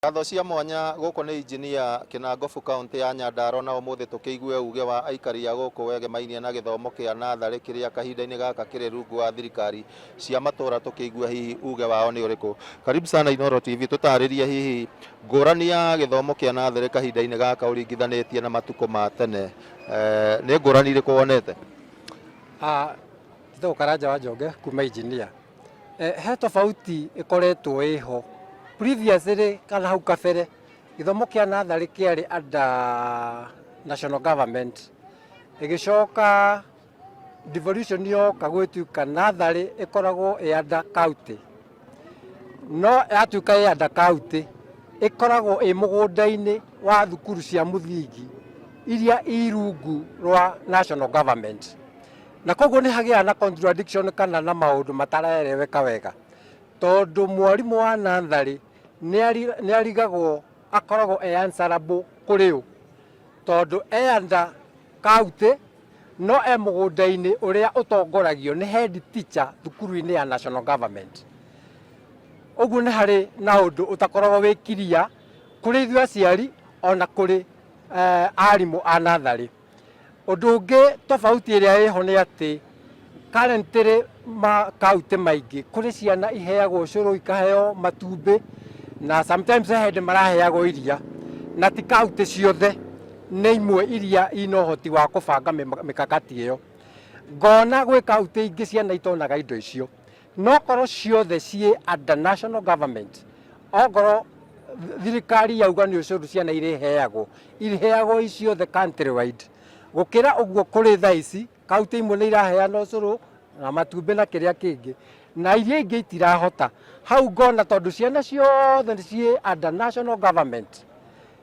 Ngatho cia mwanya guku ni injinia Kinangofu kaunti ya Nyandarua na umuthi tukiigue uge wa aikari a guku wegemainie na githomo kia nathari kiria kahinda-ini gaka kiri rungu wa thirikari cia matura tukiigue hihi uge wao ni uriku. Karibu sana Inooro TV, tutaririe hihi ngurani ya githomo kia nathari kahinda-ini gaka uringithanitie na matuko ma tene, ni ngurani iriku wonete? Tito Karanja wa Njonge kuma injinia. He tofauti ikoretwo iho previously kana hau kabere githomo kia nathari kiari under national government, igicoka devolution yoka gwituika nathari ikoragwo under county, no yatuika under county ikoragwo mugunda-ini wa thukuru cia muthingi iria irungu rwa national government, na koguo ni hagia na contradiction kana na maundu matarereweka wega, tondu mwarimu wa nathari ni arigagwo akoragwo answerable kuri u tondu under county no mugunda-ini uria utongoragio ni head teacher thukuru-ini ya national government. Uguo ni hari na undu utakoragwo wikiria kuri ithu aciari ona kuri arimu a nathari. Undu ungi tofauti iria iho ni ati currently ma county maingi kuri ciana iheagwo curu ikaheo matumbi na sometimes head maraheagwo iria, na ti county ciothe ni imwe iria ina uhoti wa kubanga mikakati iyo. Ngona gwi county ingi ciana itonaga indo icio, no korwo ciothe cie under national government, ogoro thirikari yauga ni ucuru ciana iriheagwo iciothe country wide. Gukira uguo kuri thaici county imwe ni iraheana ucuru na matumbi na kiria kingi, na iria ingi itirahota. Hau ngona tondu ciana ciothe cie under national government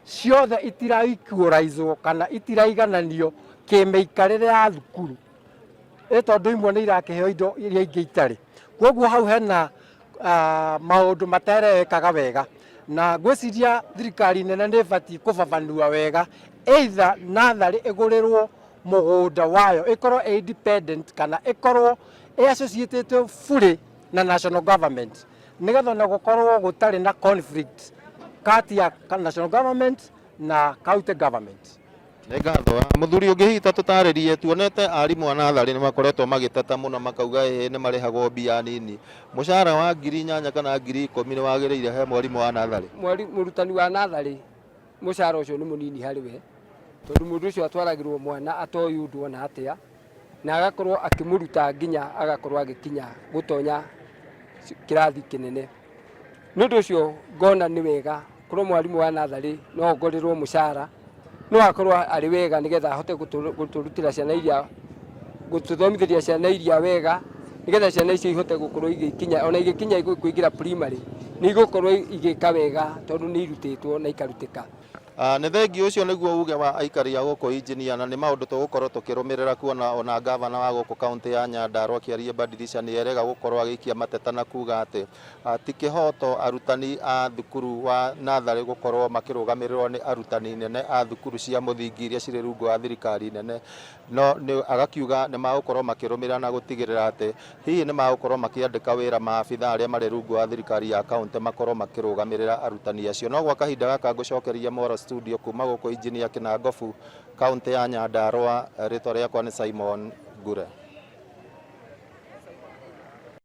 ciothe itira equalizwo kana itiraigananio kimeikarire ya thukuru, tondu imwe ni irakiheo indo iria ingi itari. Koguo hau hena maundu materekaga wega, na gwiciria thirikari nene ni bati kubabanua wega, either nathari igurirwo mugunda wayo ikorwo independent kana ikorwo associated fully na national government, nigetha na gukorwo gutari na conflict kati ya national government na county government. Ni ngatho muthuri ungihita tutaririe tuonete arimu a nathari ni makoretwo magiteta muno makauga ni marihagwo mbia nini, mushara wa 8,000 kana 10,000 ni wagiriire he mwarimu wa nathari. Murutani wa nathari mushara ucio ni munini hari we, tondu mundu ucio atwaragirwo mwana atoyu undu ona atia, na agakorwo akimuruta nginya agakorwo agikinya gutonya kirathi kinene. Nundu ucio ngona ni wega korwo mwarimu wa nathari no ongorirwo mushara, no akorwo ari wega nigetha ahote guturutira ciana iria gututhomithiria ciana iria wega, nigetha ciana icio ihote gukorwo igikinya ona igikinya kuingira primary ni gukorwo igika wega tondu ni irutitwo na ikarutika. Ni thengi ucio niguo uge wa aikari a guku injinia, na ni maundu tugukorwo tukirumirira kuona ona gavana wa guku kaunti ya Nyandarua Kiarie Badilisha ni erega gukorwo agikia mateta na kuga ati ti kihoto arutani a thukuru wa nathari gukorwo makirugamirirwo ni arutani nene a thukuru cia muthingi iria ciri rungu wa thirikari nene, no ni agakiuga ni magukorwo makirumirira na gutigirira ati hihi ni magukorwo makiandika wira maabitha aria mari rungu wa thirikari ya kaunti makorwo makirugamirira arutani acio. No gwa kahinda gaka ngucokeria Moro studio kuma guku injinia Kinangofu kaunti ya Nyandarua, ritwa riakwa ni Simon Ngure.